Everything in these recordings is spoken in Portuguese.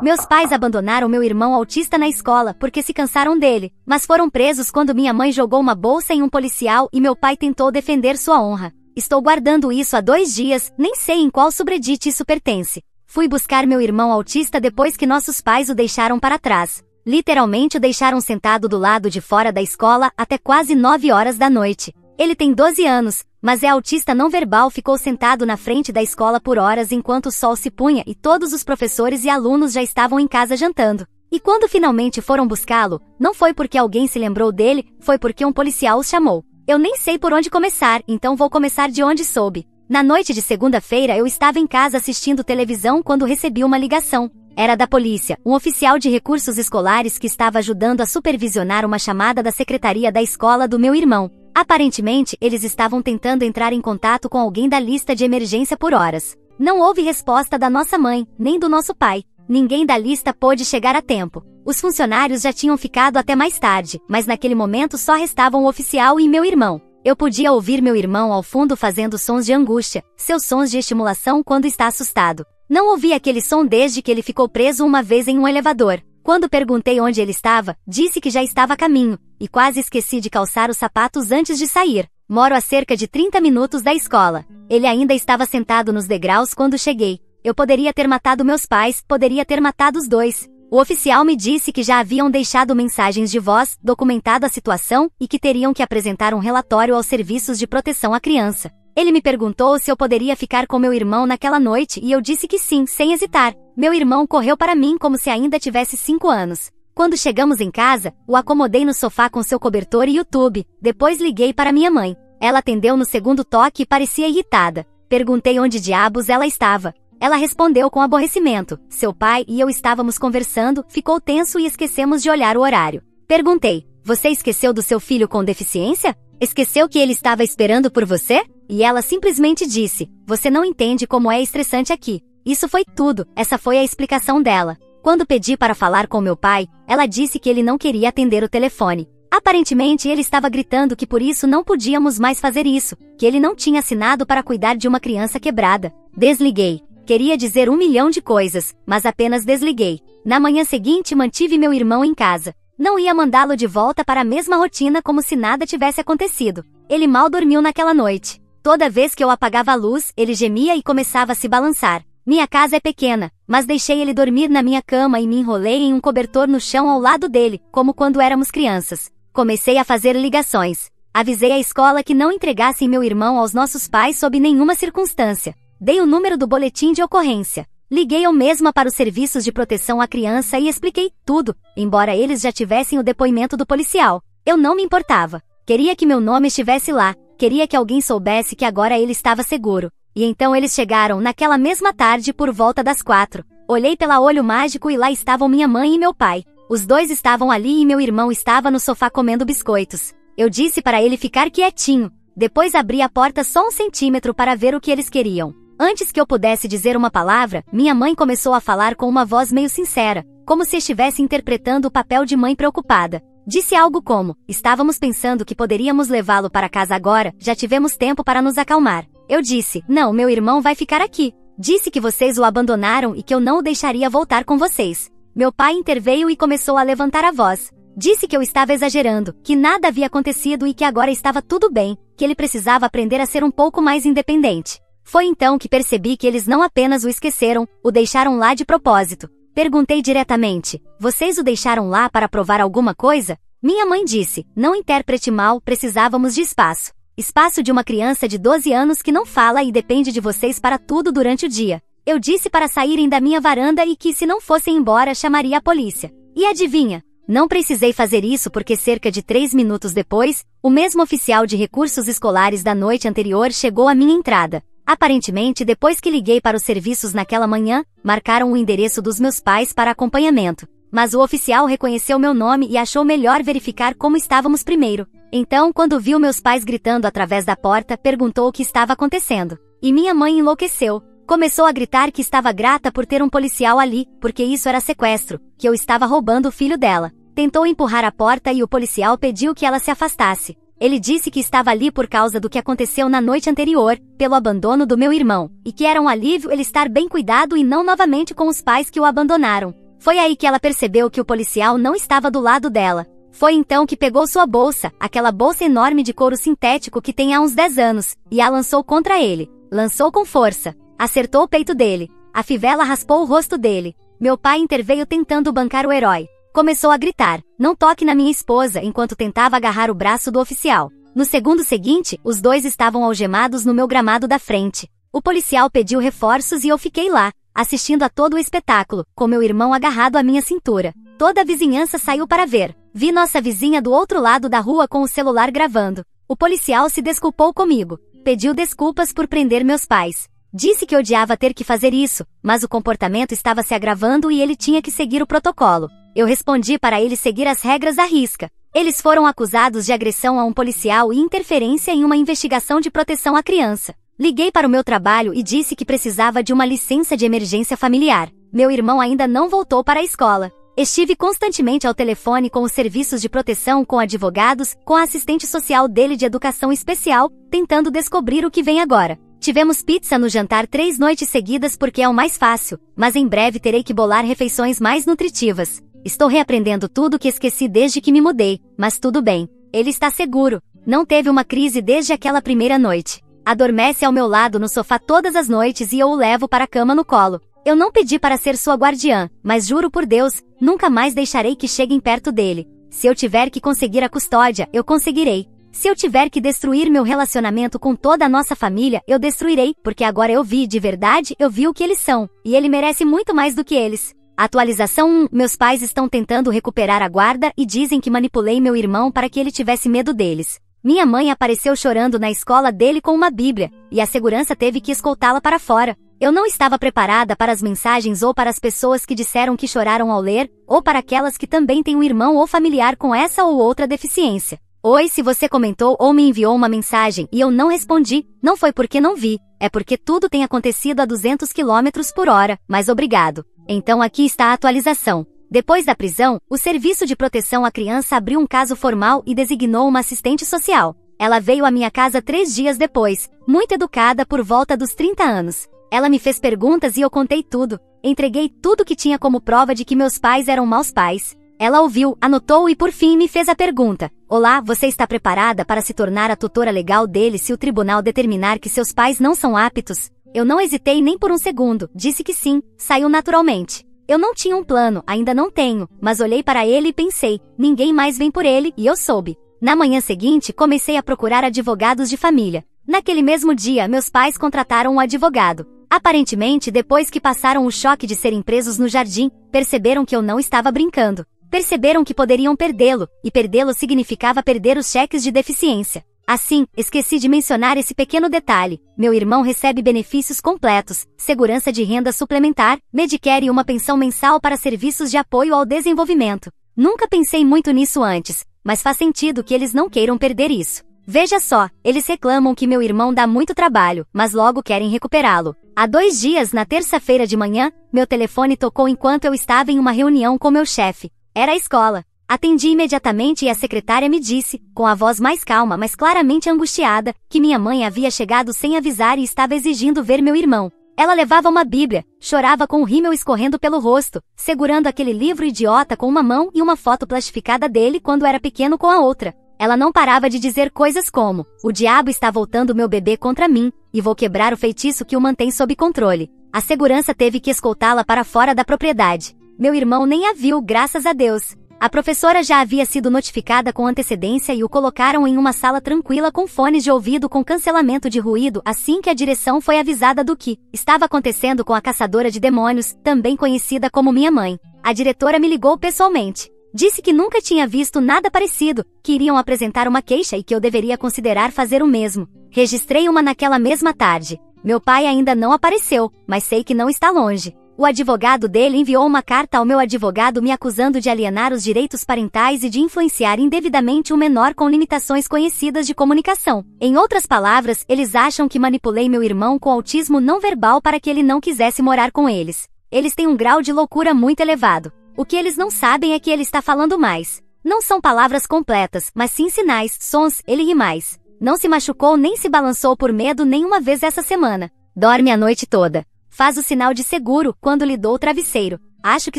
Meus pais abandonaram meu irmão autista na escola porque se cansaram dele, mas foram presos quando minha mãe jogou uma bolsa em um policial e meu pai tentou defender sua honra. Estou guardando isso há 2 dias, nem sei em qual subreddit isso pertence. Fui buscar meu irmão autista depois que nossos pais o deixaram para trás. Literalmente o deixaram sentado do lado de fora da escola até quase 9 horas da noite. Ele tem 12 anos, mas é autista não verbal. Ficou sentado na frente da escola por horas enquanto o sol se punha e todos os professores e alunos já estavam em casa jantando. E quando finalmente foram buscá-lo, não foi porque alguém se lembrou dele, foi porque um policial os chamou. Eu nem sei por onde começar, então vou começar de onde soube. Na noite de segunda-feira eu estava em casa assistindo televisão quando recebi uma ligação. Era da polícia, um oficial de recursos escolares que estava ajudando a supervisionar uma chamada da secretaria da escola do meu irmão. Aparentemente, eles estavam tentando entrar em contato com alguém da lista de emergência por horas. Não houve resposta da nossa mãe, nem do nosso pai. Ninguém da lista pôde chegar a tempo. Os funcionários já tinham ficado até mais tarde, mas naquele momento só restavam o oficial e meu irmão. Eu podia ouvir meu irmão ao fundo fazendo sons de angústia, seus sons de estimulação quando está assustado. Não ouvi aquele som desde que ele ficou preso uma vez em um elevador. Quando perguntei onde ele estava, disse que já estava a caminho, e quase esqueci de calçar os sapatos antes de sair. Moro a cerca de 30 minutos da escola. Ele ainda estava sentado nos degraus quando cheguei. Eu poderia ter matado meus pais, poderia ter matado os dois. O oficial me disse que já haviam deixado mensagens de voz, documentado a situação e que teriam que apresentar um relatório aos serviços de proteção à criança. Ele me perguntou se eu poderia ficar com meu irmão naquela noite e eu disse que sim, sem hesitar. Meu irmão correu para mim como se ainda tivesse 5 anos. Quando chegamos em casa, o acomodei no sofá com seu cobertor e YouTube. Depois liguei para minha mãe. Ela atendeu no segundo toque e parecia irritada. Perguntei onde diabos ela estava. Ela respondeu com aborrecimento. Seu pai e eu estávamos conversando, ficou tenso e esquecemos de olhar o horário. Perguntei, você esqueceu do seu filho com deficiência? Esqueceu que ele estava esperando por você? E ela simplesmente disse, você não entende como é estressante aqui. Isso foi tudo, essa foi a explicação dela. Quando pedi para falar com meu pai, ela disse que ele não queria atender o telefone. Aparentemente ele estava gritando que por isso não podíamos mais fazer isso, que ele não tinha assinado para cuidar de uma criança quebrada. Desliguei. Queria dizer 1 milhão de coisas, mas apenas desliguei. Na manhã seguinte mantive meu irmão em casa. Não ia mandá-lo de volta para a mesma rotina como se nada tivesse acontecido. Ele mal dormiu naquela noite. Toda vez que eu apagava a luz, ele gemia e começava a se balançar. Minha casa é pequena, mas deixei ele dormir na minha cama e me enrolei em um cobertor no chão ao lado dele, como quando éramos crianças. Comecei a fazer ligações. Avisei a escola que não entregassem meu irmão aos nossos pais sob nenhuma circunstância. Dei o número do boletim de ocorrência. Liguei eu mesma para os serviços de proteção à criança e expliquei tudo, embora eles já tivessem o depoimento do policial. Eu não me importava. Queria que meu nome estivesse lá, queria que alguém soubesse que agora ele estava seguro. E então eles chegaram naquela mesma tarde por volta das 4. Olhei pela olho mágico e lá estavam minha mãe e meu pai. Os dois estavam ali e meu irmão estava no sofá comendo biscoitos. Eu disse para ele ficar quietinho. Depois abri a porta só 1 centímetro para ver o que eles queriam. Antes que eu pudesse dizer uma palavra, minha mãe começou a falar com uma voz meio sincera, como se estivesse interpretando o papel de mãe preocupada. Disse algo como, estávamos pensando que poderíamos levá-lo para casa agora, já tivemos tempo para nos acalmar. Eu disse, não, meu irmão vai ficar aqui. Disse que vocês o abandonaram e que eu não o deixaria voltar com vocês. Meu pai interveio e começou a levantar a voz. Disse que eu estava exagerando, que nada havia acontecido e que agora estava tudo bem, que ele precisava aprender a ser um pouco mais independente. Foi então que percebi que eles não apenas o esqueceram, o deixaram lá de propósito. Perguntei diretamente, vocês o deixaram lá para provar alguma coisa? Minha mãe disse, não interprete mal, precisávamos de espaço. Espaço de uma criança de 12 anos que não fala e depende de vocês para tudo durante o dia. Eu disse para saírem da minha varanda e que se não fossem embora chamaria a polícia. E adivinha? Não precisei fazer isso porque cerca de 3 minutos depois, o mesmo oficial de recursos escolares da noite anterior chegou à minha entrada. Aparentemente, depois que liguei para os serviços naquela manhã, marcaram o endereço dos meus pais para acompanhamento. Mas o oficial reconheceu meu nome e achou melhor verificar como estávamos primeiro. Então, quando viu meus pais gritando através da porta, perguntou o que estava acontecendo. E minha mãe enlouqueceu. Começou a gritar que estava grata por ter um policial ali, porque isso era sequestro, que eu estava roubando o filho dela. Tentou empurrar a porta e o policial pediu que ela se afastasse. Ele disse que estava ali por causa do que aconteceu na noite anterior, pelo abandono do meu irmão, e que era um alívio ele estar bem cuidado e não novamente com os pais que o abandonaram. Foi aí que ela percebeu que o policial não estava do lado dela. Foi então que pegou sua bolsa, aquela bolsa enorme de couro sintético que tem há uns 10 anos, e a lançou contra ele. Lançou com força. Acertou o peito dele. A fivela raspou o rosto dele. Meu pai interveio tentando bancar o herói. Começou a gritar: "Não toque na minha esposa", enquanto tentava agarrar o braço do oficial. No segundo seguinte, os dois estavam algemados no meu gramado da frente. O policial pediu reforços e eu fiquei lá, assistindo a todo o espetáculo, com meu irmão agarrado à minha cintura. Toda a vizinhança saiu para ver. Vi nossa vizinha do outro lado da rua com o celular gravando. O policial se desculpou comigo. Pediu desculpas por prender meus pais. Disse que odiava ter que fazer isso, mas o comportamento estava se agravando e ele tinha que seguir o protocolo. Eu respondi para ele seguir as regras à risca. Eles foram acusados de agressão a um policial e interferência em uma investigação de proteção à criança. Liguei para o meu trabalho e disse que precisava de uma licença de emergência familiar. Meu irmão ainda não voltou para a escola. Estive constantemente ao telefone com os serviços de proteção, com advogados, com a assistente social dele de educação especial, tentando descobrir o que vem agora. Tivemos pizza no jantar 3 noites seguidas porque é o mais fácil, mas em breve terei que bolar refeições mais nutritivas. Estou reaprendendo tudo que esqueci desde que me mudei, mas tudo bem. Ele está seguro. Não teve uma crise desde aquela primeira noite. Adormece ao meu lado no sofá todas as noites e eu o levo para a cama no colo. Eu não pedi para ser sua guardiã, mas juro por Deus, nunca mais deixarei que cheguem perto dele. Se eu tiver que conseguir a custódia, eu conseguirei. Se eu tiver que destruir meu relacionamento com toda a nossa família, eu destruirei, porque agora eu vi, de verdade, eu vi o que eles são, e ele merece muito mais do que eles. Atualização 1. Meus pais estão tentando recuperar a guarda e dizem que manipulei meu irmão para que ele tivesse medo deles. Minha mãe apareceu chorando na escola dele com uma bíblia, e a segurança teve que escoltá-la para fora. Eu não estava preparada para as mensagens ou para as pessoas que disseram que choraram ao ler, ou para aquelas que também têm um irmão ou familiar com essa ou outra deficiência. Oi, se você comentou ou me enviou uma mensagem e eu não respondi, não foi porque não vi, é porque tudo tem acontecido a 200 km por hora, mas obrigado. Então aqui está a atualização. Depois da prisão, o Serviço de Proteção à Criança abriu um caso formal e designou uma assistente social. Ela veio à minha casa 3 dias depois, muito educada, por volta dos 30 anos. Ela me fez perguntas e eu contei tudo. Entreguei tudo que tinha como prova de que meus pais eram maus pais. Ela ouviu, anotou e por fim me fez a pergunta: "Olá, você está preparada para se tornar a tutora legal dele se o tribunal determinar que seus pais não são aptos?" Eu não hesitei nem por um segundo, disse que sim, saiu naturalmente. Eu não tinha um plano, ainda não tenho, mas olhei para ele e pensei, ninguém mais vem por ele, e eu soube. Na manhã seguinte, comecei a procurar advogados de família. Naquele mesmo dia, meus pais contrataram um advogado. Aparentemente, depois que passaram o choque de serem presos no jardim, perceberam que eu não estava brincando. Perceberam que poderiam perdê-lo, e perdê-lo significava perder os cheques de deficiência. Assim, esqueci de mencionar esse pequeno detalhe. Meu irmão recebe benefícios completos, segurança de renda suplementar, Medicare e uma pensão mensal para serviços de apoio ao desenvolvimento. Nunca pensei muito nisso antes, mas faz sentido que eles não queiram perder isso. Veja só, eles reclamam que meu irmão dá muito trabalho, mas logo querem recuperá-lo. Há 2 dias, na terça-feira de manhã, meu telefone tocou enquanto eu estava em uma reunião com meu chefe. Era a escola. Atendi imediatamente e a secretária me disse, com a voz mais calma mas claramente angustiada, que minha mãe havia chegado sem avisar e estava exigindo ver meu irmão. Ela levava uma bíblia, chorava com o rímel escorrendo pelo rosto, segurando aquele livro idiota com uma mão e uma foto plastificada dele quando era pequeno com a outra. Ela não parava de dizer coisas como: "O diabo está voltando meu bebê contra mim, e vou quebrar o feitiço que o mantém sob controle." A segurança teve que escoltá-la para fora da propriedade. Meu irmão nem a viu, graças a Deus. A professora já havia sido notificada com antecedência e o colocaram em uma sala tranquila com fones de ouvido com cancelamento de ruído assim que a direção foi avisada do que estava acontecendo com a caçadora de demônios, também conhecida como minha mãe. A diretora me ligou pessoalmente. Disse que nunca tinha visto nada parecido, que iriam apresentar uma queixa e que eu deveria considerar fazer o mesmo. Registrei uma naquela mesma tarde. Meu pai ainda não apareceu, mas sei que não está longe. O advogado dele enviou uma carta ao meu advogado me acusando de alienar os direitos parentais e de influenciar indevidamente um menor com limitações conhecidas de comunicação. Em outras palavras, eles acham que manipulei meu irmão com autismo não verbal para que ele não quisesse morar com eles. Eles têm um grau de loucura muito elevado. O que eles não sabem é que ele está falando mais. Não são palavras completas, mas sim sinais, sons, ele ri mais. Não se machucou nem se balançou por medo nenhuma vez essa semana. Dorme a noite toda. Faz o sinal de seguro quando lhe dou o travesseiro. Acho que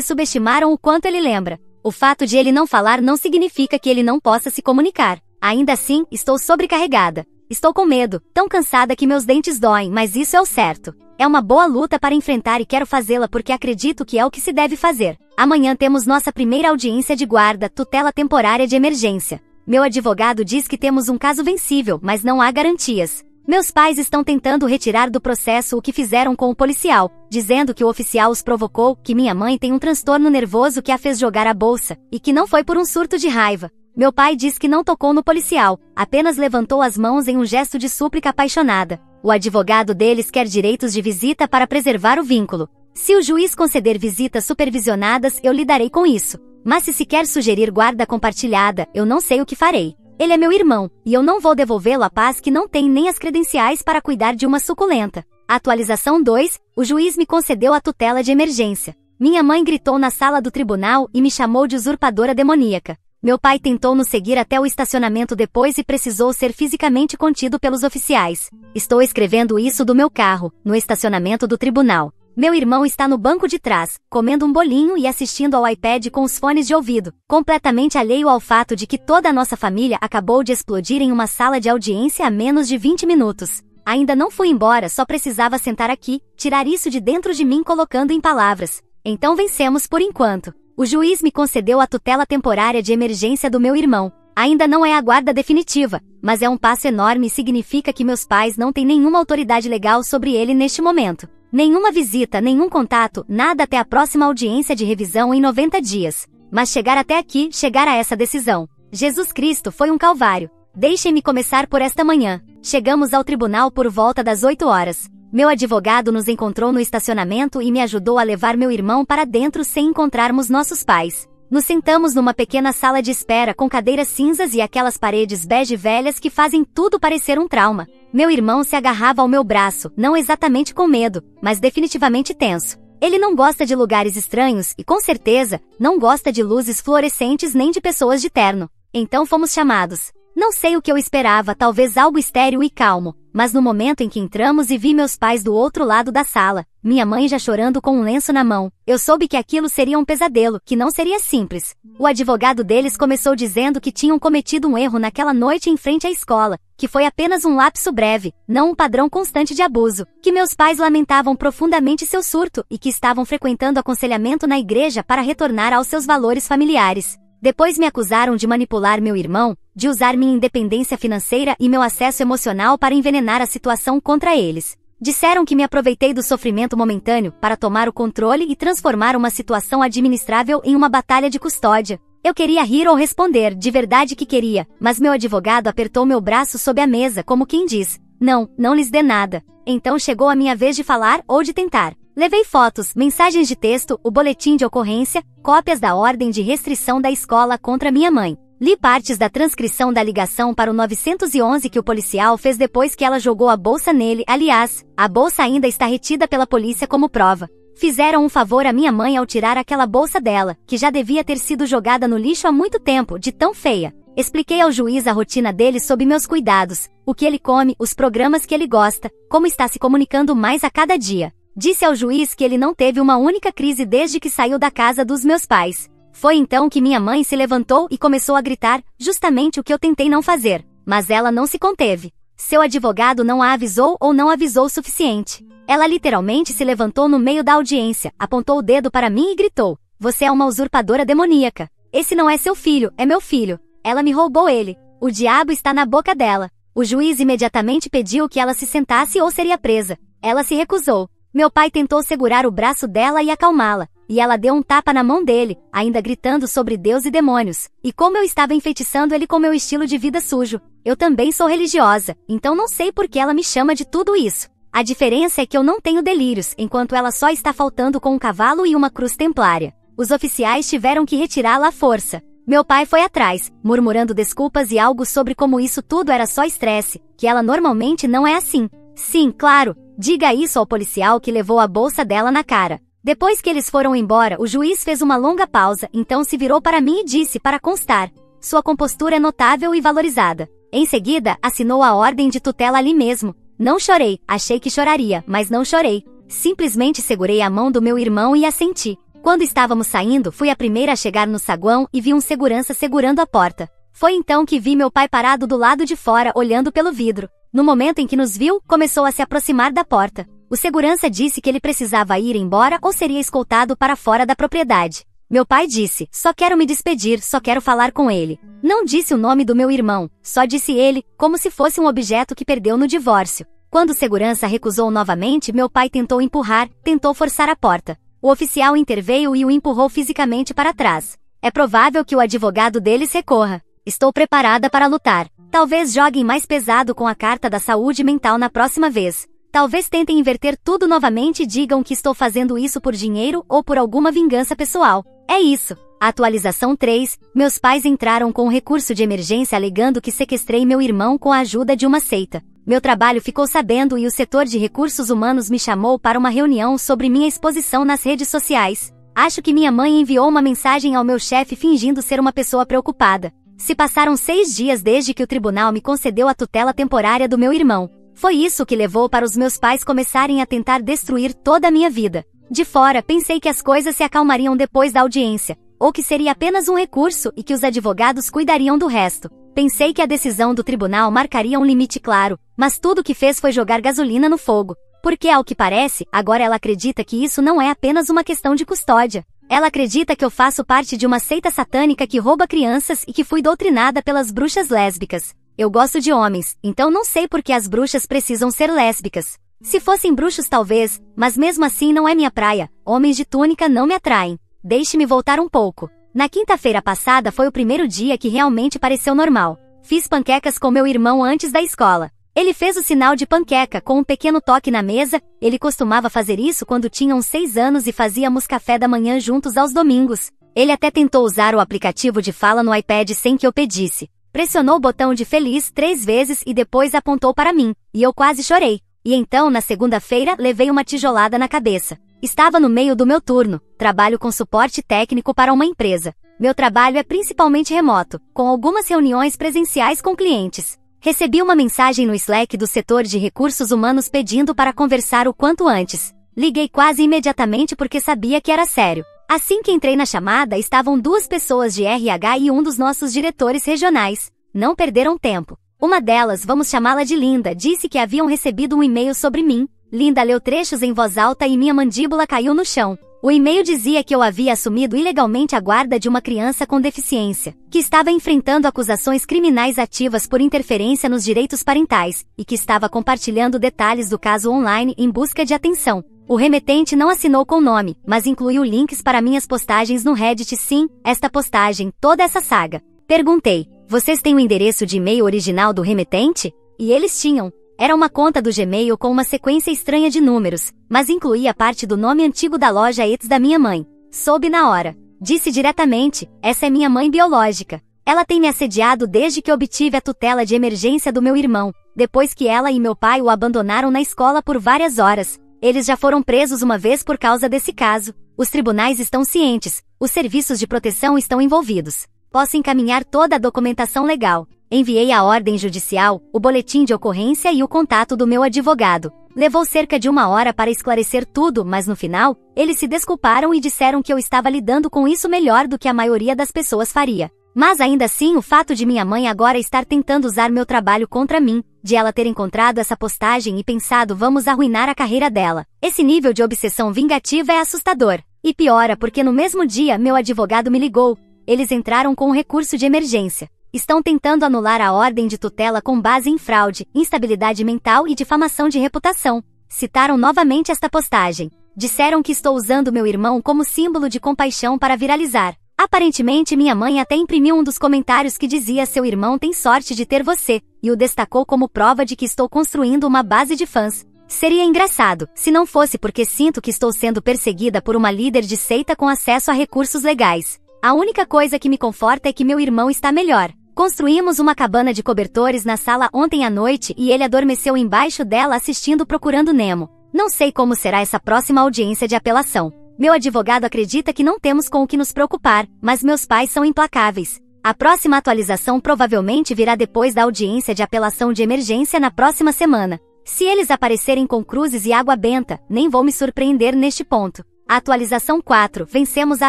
subestimaram o quanto ele lembra. O fato de ele não falar não significa que ele não possa se comunicar. Ainda assim, estou sobrecarregada. Estou com medo, tão cansada que meus dentes doem, mas isso é o certo. É uma boa luta para enfrentar e quero fazê-la porque acredito que é o que se deve fazer. Amanhã temos nossa primeira audiência de guarda, tutela temporária de emergência. Meu advogado diz que temos um caso vencível, mas não há garantias. Meus pais estão tentando retirar do processo o que fizeram com o policial, dizendo que o oficial os provocou, que minha mãe tem um transtorno nervoso que a fez jogar a bolsa, e que não foi por um surto de raiva. Meu pai diz que não tocou no policial, apenas levantou as mãos em um gesto de súplica apaixonada. O advogado deles quer direitos de visita para preservar o vínculo. Se o juiz conceder visitas supervisionadas, eu lidarei com isso. Mas se quer sugerir guarda compartilhada, eu não sei o que farei. Ele é meu irmão, e eu não vou devolvê-lo à paz que não tem nem as credenciais para cuidar de uma suculenta. Atualização 2, o juiz me concedeu a tutela de emergência. Minha mãe gritou na sala do tribunal e me chamou de usurpadora demoníaca. Meu pai tentou nos seguir até o estacionamento depois e precisou ser fisicamente contido pelos oficiais. Estou escrevendo isso do meu carro, no estacionamento do tribunal. Meu irmão está no banco de trás, comendo um bolinho e assistindo ao iPad com os fones de ouvido, completamente alheio ao fato de que toda a nossa família acabou de explodir em uma sala de audiência há menos de 20 minutos. Ainda não fui embora, só precisava sentar aqui, tirar isso de dentro de mim colocando em palavras. Então vencemos por enquanto. O juiz me concedeu a tutela temporária de emergência do meu irmão. Ainda não é a guarda definitiva, mas é um passo enorme e significa que meus pais não têm nenhuma autoridade legal sobre ele neste momento. Nenhuma visita, nenhum contato, nada até a próxima audiência de revisão em 90 dias. Mas chegar até aqui, chegar a essa decisão. Jesus Cristo foi um calvário. Deixem-me começar por esta manhã. Chegamos ao tribunal por volta das 8 horas. Meu advogado nos encontrou no estacionamento e me ajudou a levar meu irmão para dentro sem encontrarmos nossos pais. Nos sentamos numa pequena sala de espera com cadeiras cinzas e aquelas paredes bege velhas que fazem tudo parecer um trauma. Meu irmão se agarrava ao meu braço, não exatamente com medo, mas definitivamente tenso. Ele não gosta de lugares estranhos e, com certeza, não gosta de luzes fluorescentes nem de pessoas de terno. Então fomos chamados. Não sei o que eu esperava, talvez algo estéril e calmo, mas no momento em que entramos e vi meus pais do outro lado da sala, minha mãe já chorando com um lenço na mão, eu soube que aquilo seria um pesadelo, que não seria simples. O advogado deles começou dizendo que tinham cometido um erro naquela noite em frente à escola, que foi apenas um lapso breve, não um padrão constante de abuso, que meus pais lamentavam profundamente seu surto e que estavam frequentando aconselhamento na igreja para retornar aos seus valores familiares. Depois me acusaram de manipular meu irmão, de usar minha independência financeira e meu acesso emocional para envenenar a situação contra eles. Disseram que me aproveitei do sofrimento momentâneo para tomar o controle e transformar uma situação administrável em uma batalha de custódia. Eu queria rir ou responder, de verdade que queria, mas meu advogado apertou meu braço sob a mesa como quem diz, não lhes dê nada. Então chegou a minha vez de falar ou de tentar. Levei fotos, mensagens de texto, o boletim de ocorrência, cópias da ordem de restrição da escola contra minha mãe. Li partes da transcrição da ligação para o 911 que o policial fez depois que ela jogou a bolsa nele. Aliás, a bolsa ainda está retida pela polícia como prova. Fizeram um favor à minha mãe ao tirar aquela bolsa dela, que já devia ter sido jogada no lixo há muito tempo, de tão feia. Expliquei ao juiz a rotina dele sob meus cuidados, o que ele come, os programas que ele gosta, como está se comunicando mais a cada dia. Disse ao juiz que ele não teve uma única crise desde que saiu da casa dos meus pais. Foi então que minha mãe se levantou e começou a gritar, justamente o que eu tentei não fazer. Mas ela não se conteve. Seu advogado não a avisou ou não avisou o suficiente. Ela literalmente se levantou no meio da audiência, apontou o dedo para mim e gritou, "Você é uma usurpadora demoníaca. Esse não é seu filho, é meu filho. Ela me roubou ele. O diabo está na boca dela." O juiz imediatamente pediu que ela se sentasse ou seria presa. Ela se recusou. Meu pai tentou segurar o braço dela e acalmá-la, e ela deu um tapa na mão dele, ainda gritando sobre Deus e demônios, e como eu estava enfeitiçando ele com meu estilo de vida sujo. Eu também sou religiosa, então não sei por que ela me chama de tudo isso. A diferença é que eu não tenho delírios, enquanto ela só está faltando com um cavalo e uma cruz templária. Os oficiais tiveram que retirá-la à força. Meu pai foi atrás, murmurando desculpas e algo sobre como isso tudo era só estresse, que ela normalmente não é assim. Sim, claro. Diga isso ao policial que levou a bolsa dela na cara. Depois que eles foram embora, o juiz fez uma longa pausa, então se virou para mim e disse para constar. Sua compostura é notável e valorizada. Em seguida, assinou a ordem de tutela ali mesmo. Não chorei, achei que choraria, mas não chorei. Simplesmente segurei a mão do meu irmão e assenti. Quando estávamos saindo, fui a primeira a chegar no saguão e vi um segurança segurando a porta. Foi então que vi meu pai parado do lado de fora olhando pelo vidro. No momento em que nos viu, começou a se aproximar da porta. O segurança disse que ele precisava ir embora ou seria escoltado para fora da propriedade. Meu pai disse, só quero me despedir, só quero falar com ele. Não disse o nome do meu irmão, só disse ele, como se fosse um objeto que perdeu no divórcio. Quando o segurança recusou novamente, meu pai tentou empurrar, tentou forçar a porta. O oficial interveio e o empurrou fisicamente para trás. É provável que o advogado deles recorra. Estou preparada para lutar. Talvez joguem mais pesado com a carta da saúde mental na próxima vez. Talvez tentem inverter tudo novamente e digam que estou fazendo isso por dinheiro ou por alguma vingança pessoal. É isso. Atualização 3. Meus pais entraram com um recurso de emergência alegando que sequestrei meu irmão com a ajuda de uma seita. Meu trabalho ficou sabendo e o setor de recursos humanos me chamou para uma reunião sobre minha exposição nas redes sociais. Acho que minha mãe enviou uma mensagem ao meu chefe fingindo ser uma pessoa preocupada. Se passaram 6 dias desde que o tribunal me concedeu a tutela temporária do meu irmão. Foi isso que levou para os meus pais começarem a tentar destruir toda a minha vida. De fora, pensei que as coisas se acalmariam depois da audiência, ou que seria apenas um recurso e que os advogados cuidariam do resto. Pensei que a decisão do tribunal marcaria um limite claro, mas tudo o que fez foi jogar gasolina no fogo. Porque, ao que parece, agora ela acredita que isso não é apenas uma questão de custódia. Ela acredita que eu faço parte de uma seita satânica que rouba crianças e que fui doutrinada pelas bruxas lésbicas. Eu gosto de homens, então não sei por que as bruxas precisam ser lésbicas. Se fossem bruxos talvez, mas mesmo assim não é minha praia. Homens de túnica não me atraem. Deixe-me voltar um pouco. Na quinta-feira passada foi o primeiro dia que realmente pareceu normal. Fiz panquecas com meu irmão antes da escola. Ele fez o sinal de panqueca com um pequeno toque na mesa. Ele costumava fazer isso quando tinha uns 6 anos e fazíamos café da manhã juntos aos domingos. Ele até tentou usar o aplicativo de fala no iPad sem que eu pedisse. Pressionou o botão de feliz 3 vezes e depois apontou para mim, e eu quase chorei. E então, na segunda-feira, levei uma tijolada na cabeça. Estava no meio do meu turno. Trabalho com suporte técnico para uma empresa. Meu trabalho é principalmente remoto, com algumas reuniões presenciais com clientes. Recebi uma mensagem no Slack do setor de recursos humanos pedindo para conversar o quanto antes. Liguei quase imediatamente porque sabia que era sério. Assim que entrei na chamada, estavam 2 pessoas de RH e um dos nossos diretores regionais. Não perderam tempo. Uma delas, vamos chamá-la de Linda, disse que haviam recebido um e-mail sobre mim. Linda leu trechos em voz alta e minha mandíbula caiu no chão. O e-mail dizia que eu havia assumido ilegalmente a guarda de uma criança com deficiência, que estava enfrentando acusações criminais ativas por interferência nos direitos parentais, e que estava compartilhando detalhes do caso online em busca de atenção. O remetente não assinou com nome, mas incluiu links para minhas postagens no Reddit. Sim, esta postagem, toda essa saga. Perguntei, vocês têm o endereço de e-mail original do remetente? E eles tinham. Era uma conta do Gmail com uma sequência estranha de números, mas incluía parte do nome antigo da loja Ets da minha mãe. Soube na hora. Disse diretamente, essa é minha mãe biológica. Ela tem me assediado desde que obtive a tutela de emergência do meu irmão, depois que ela e meu pai o abandonaram na escola por várias horas. Eles já foram presos uma vez por causa desse caso. Os tribunais estão cientes, os serviços de proteção estão envolvidos. Posso encaminhar toda a documentação legal. Enviei a ordem judicial, o boletim de ocorrência e o contato do meu advogado. Levou cerca de 1 hora para esclarecer tudo, mas no final, eles se desculparam e disseram que eu estava lidando com isso melhor do que a maioria das pessoas faria. Mas ainda assim, o fato de minha mãe agora estar tentando usar meu trabalho contra mim, de ela ter encontrado essa postagem e pensado vamos arruinar a carreira dela. Esse nível de obsessão vingativa é assustador. E piora porque no mesmo dia meu advogado me ligou. Eles entraram com um recurso de emergência. Estão tentando anular a ordem de tutela com base em fraude, instabilidade mental e difamação de reputação. Citaram novamente esta postagem. Disseram que estou usando meu irmão como símbolo de compaixão para viralizar. Aparentemente minha mãe até imprimiu um dos comentários que dizia seu irmão tem sorte de ter você, e o destacou como prova de que estou construindo uma base de fãs. Seria engraçado, se não fosse porque sinto que estou sendo perseguida por uma líder de seita com acesso a recursos legais. A única coisa que me conforta é que meu irmão está melhor. Construímos uma cabana de cobertores na sala ontem à noite e ele adormeceu embaixo dela assistindo Procurando Nemo. Não sei como será essa próxima audiência de apelação. Meu advogado acredita que não temos com o que nos preocupar, mas meus pais são implacáveis. A próxima atualização provavelmente virá depois da audiência de apelação de emergência na próxima semana. Se eles aparecerem com cruzes e água benta, nem vou me surpreender neste ponto. Atualização 4. Vencemos a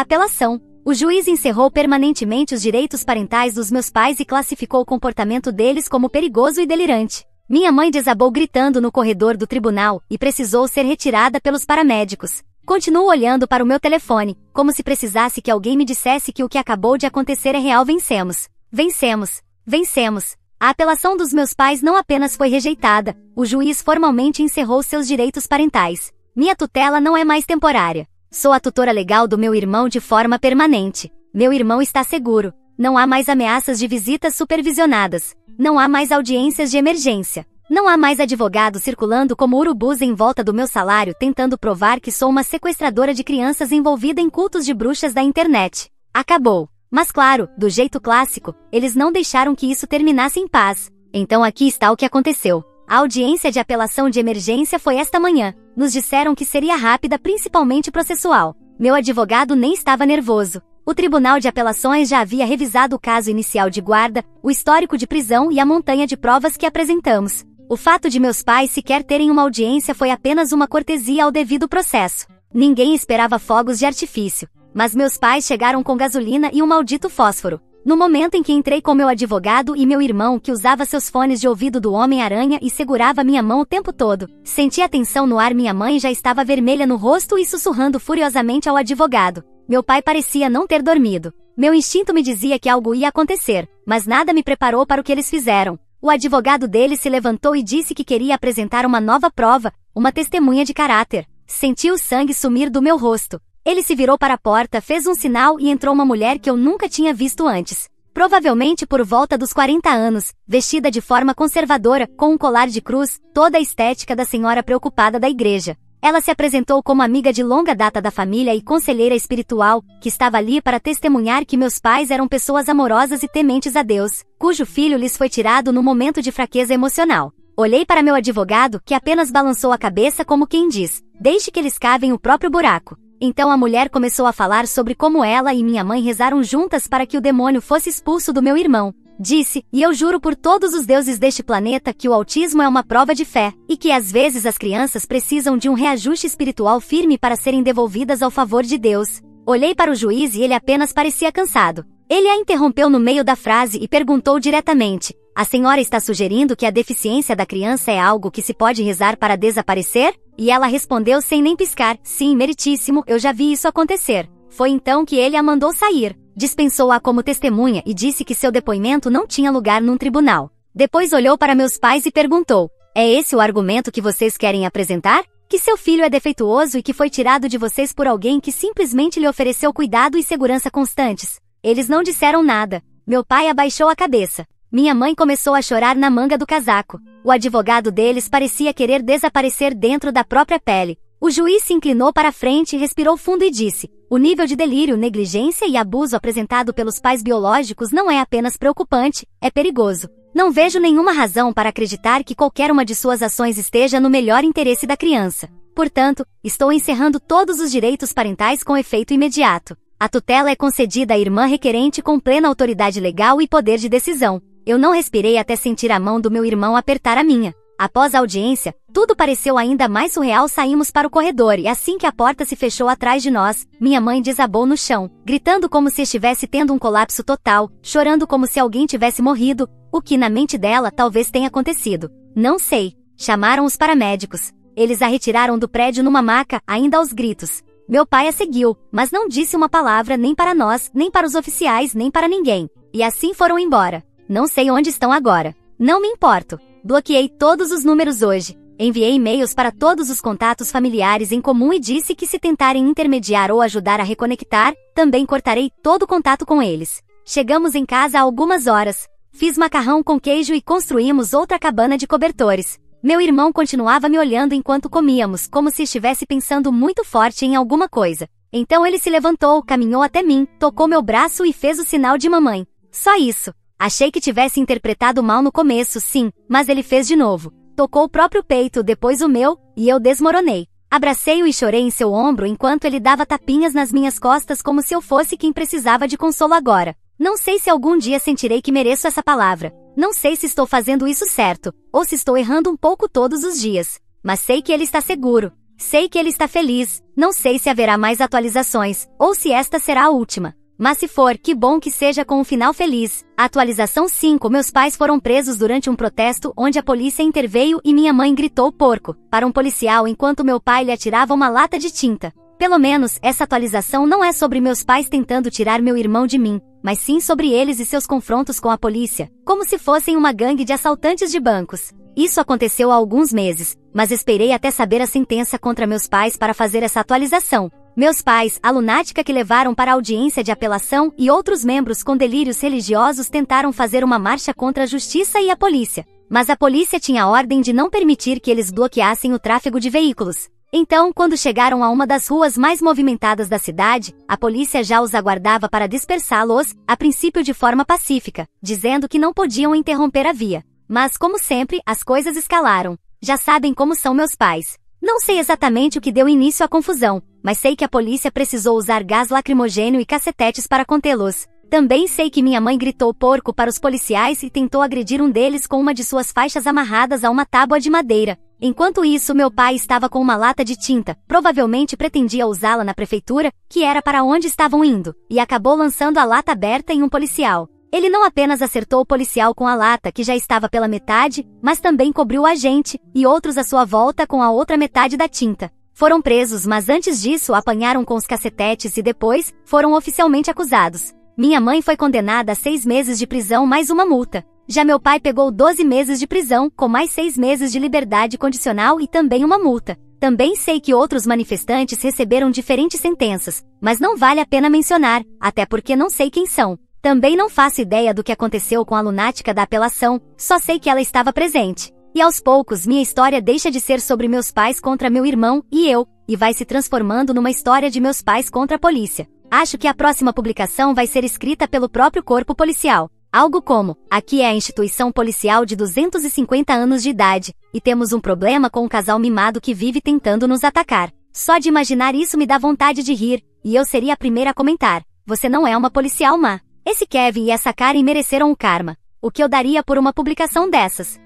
apelação. O juiz encerrou permanentemente os direitos parentais dos meus pais e classificou o comportamento deles como perigoso e delirante. Minha mãe desabou gritando no corredor do tribunal e precisou ser retirada pelos paramédicos. Continuo olhando para o meu telefone, como se precisasse que alguém me dissesse que o que acabou de acontecer é real. Vencemos. Vencemos. Vencemos. A apelação dos meus pais não apenas foi rejeitada, o juiz formalmente encerrou seus direitos parentais. Minha tutela não é mais temporária. Sou a tutora legal do meu irmão de forma permanente. Meu irmão está seguro. Não há mais ameaças de visitas supervisionadas. Não há mais audiências de emergência. Não há mais advogados circulando como urubus em volta do meu salário tentando provar que sou uma sequestradora de crianças envolvida em cultos de bruxas da internet. Acabou. Mas claro, do jeito clássico, eles não deixaram que isso terminasse em paz. Então aqui está o que aconteceu. A audiência de apelação de emergência foi esta manhã. Nos disseram que seria rápida, principalmente processual. Meu advogado nem estava nervoso. O Tribunal de Apelações já havia revisado o caso inicial de guarda, o histórico de prisão e a montanha de provas que apresentamos. O fato de meus pais sequer terem uma audiência foi apenas uma cortesia ao devido processo. Ninguém esperava fogos de artifício. Mas meus pais chegaram com gasolina e um maldito fósforo. No momento em que entrei com meu advogado e meu irmão que usava seus fones de ouvido do Homem-Aranha e segurava minha mão o tempo todo, senti a tensão no ar. Minha mãe já estava vermelha no rosto e sussurrando furiosamente ao advogado. Meu pai parecia não ter dormido. Meu instinto me dizia que algo ia acontecer, mas nada me preparou para o que eles fizeram. O advogado dele se levantou e disse que queria apresentar uma nova prova, uma testemunha de caráter. Senti o sangue sumir do meu rosto. Ele se virou para a porta, fez um sinal e entrou uma mulher que eu nunca tinha visto antes. Provavelmente por volta dos 40 anos, vestida de forma conservadora, com um colar de cruz, toda a estética da senhora preocupada da igreja. Ela se apresentou como amiga de longa data da família e conselheira espiritual, que estava ali para testemunhar que meus pais eram pessoas amorosas e tementes a Deus, cujo filho lhes foi tirado no momento de fraqueza emocional. Olhei para meu advogado, que apenas balançou a cabeça como quem diz, deixe que eles cavem o próprio buraco. Então a mulher começou a falar sobre como ela e minha mãe rezaram juntas para que o demônio fosse expulso do meu irmão. Disse, e eu juro por todos os deuses deste planeta que o autismo é uma prova de fé, e que às vezes as crianças precisam de um reajuste espiritual firme para serem devolvidas ao favor de Deus. Olhei para o juiz e ele apenas parecia cansado. Ele a interrompeu no meio da frase e perguntou diretamente, a senhora está sugerindo que a deficiência da criança é algo que se pode rezar para desaparecer? E ela respondeu sem nem piscar, sim, meritíssimo, eu já vi isso acontecer. Foi então que ele a mandou sair. Dispensou-a como testemunha e disse que seu depoimento não tinha lugar num tribunal. Depois olhou para meus pais e perguntou, é esse o argumento que vocês querem apresentar? Que seu filho é defeituoso e que foi tirado de vocês por alguém que simplesmente lhe ofereceu cuidado e segurança constantes? Eles não disseram nada. Meu pai abaixou a cabeça. Minha mãe começou a chorar na manga do casaco. O advogado deles parecia querer desaparecer dentro da própria pele. O juiz se inclinou para a frente, respirou fundo e disse, o nível de delírio, negligência e abuso apresentado pelos pais biológicos não é apenas preocupante, é perigoso. Não vejo nenhuma razão para acreditar que qualquer uma de suas ações esteja no melhor interesse da criança. Portanto, estou encerrando todos os direitos parentais com efeito imediato. A tutela é concedida à irmã requerente com plena autoridade legal e poder de decisão. Eu não respirei até sentir a mão do meu irmão apertar a minha. Após a audiência, tudo pareceu ainda mais surreal. Saímos para o corredor e assim que a porta se fechou atrás de nós, minha mãe desabou no chão, gritando como se estivesse tendo um colapso total, chorando como se alguém tivesse morrido, o que na mente dela talvez tenha acontecido. Não sei. Chamaram os paramédicos. Eles a retiraram do prédio numa maca, ainda aos gritos. Meu pai a seguiu, mas não disse uma palavra nem para nós, nem para os oficiais, nem para ninguém. E assim foram embora. Não sei onde estão agora. Não me importo. Bloqueei todos os números hoje. Enviei e-mails para todos os contatos familiares em comum e disse que se tentarem intermediar ou ajudar a reconectar, também cortarei todo contato com eles. Chegamos em casa há algumas horas. Fiz macarrão com queijo e construímos outra cabana de cobertores. Meu irmão continuava me olhando enquanto comíamos, como se estivesse pensando muito forte em alguma coisa. Então ele se levantou, caminhou até mim, tocou meu braço e fez o sinal de mamãe. Só isso. Achei que tivesse interpretado mal no começo, sim, mas ele fez de novo. Tocou o próprio peito, depois o meu, e eu desmoronei. Abracei-o e chorei em seu ombro enquanto ele dava tapinhas nas minhas costas como se eu fosse quem precisava de consolo agora. Não sei se algum dia sentirei que mereço essa palavra. Não sei se estou fazendo isso certo, ou se estou errando um pouco todos os dias. Mas sei que ele está seguro. Sei que ele está feliz, não sei se haverá mais atualizações, ou se esta será a última. Mas se for, que bom que seja com um final feliz. Atualização 5. Meus pais foram presos durante um protesto onde a polícia interveio e minha mãe gritou porco para um policial enquanto meu pai lhe atirava uma lata de tinta. Pelo menos, essa atualização não é sobre meus pais tentando tirar meu irmão de mim, mas sim sobre eles e seus confrontos com a polícia, como se fossem uma gangue de assaltantes de bancos. Isso aconteceu há alguns meses, mas esperei até saber a sentença contra meus pais para fazer essa atualização. Meus pais, a lunática que levaram para a audiência de apelação e outros membros com delírios religiosos tentaram fazer uma marcha contra a justiça e a polícia. Mas a polícia tinha a ordem de não permitir que eles bloqueassem o tráfego de veículos. Então, quando chegaram a uma das ruas mais movimentadas da cidade, a polícia já os aguardava para dispersá-los, a princípio de forma pacífica, dizendo que não podiam interromper a via. Mas, como sempre, as coisas escalaram. Já sabem como são meus pais. Não sei exatamente o que deu início à confusão, mas sei que a polícia precisou usar gás lacrimogênio e cacetetes para contê-los. Também sei que minha mãe gritou porco para os policiais e tentou agredir um deles com uma de suas faixas amarradas a uma tábua de madeira. Enquanto isso, meu pai estava com uma lata de tinta, provavelmente pretendia usá-la na prefeitura, que era para onde estavam indo, e acabou lançando a lata aberta em um policial. Ele não apenas acertou o policial com a lata que já estava pela metade, mas também cobriu o agente, e outros à sua volta com a outra metade da tinta. Foram presos, mas antes disso apanharam com os cacetetes e depois, foram oficialmente acusados. Minha mãe foi condenada a 6 meses de prisão mais uma multa. Já meu pai pegou 12 meses de prisão, com mais 6 meses de liberdade condicional e também uma multa. Também sei que outros manifestantes receberam diferentes sentenças, mas não vale a pena mencionar, até porque não sei quem são. Também não faço ideia do que aconteceu com a lunática da apelação, só sei que ela estava presente. E aos poucos minha história deixa de ser sobre meus pais contra meu irmão e eu, e vai se transformando numa história de meus pais contra a polícia. Acho que a próxima publicação vai ser escrita pelo próprio corpo policial. Algo como, aqui é a instituição policial de 250 anos de idade, e temos um problema com um casal mimado que vive tentando nos atacar. Só de imaginar isso me dá vontade de rir, e eu seria a primeira a comentar. Você não é uma policial má. Esse Kevin e essa Karen mereceram o karma. O que eu daria por uma publicação dessas?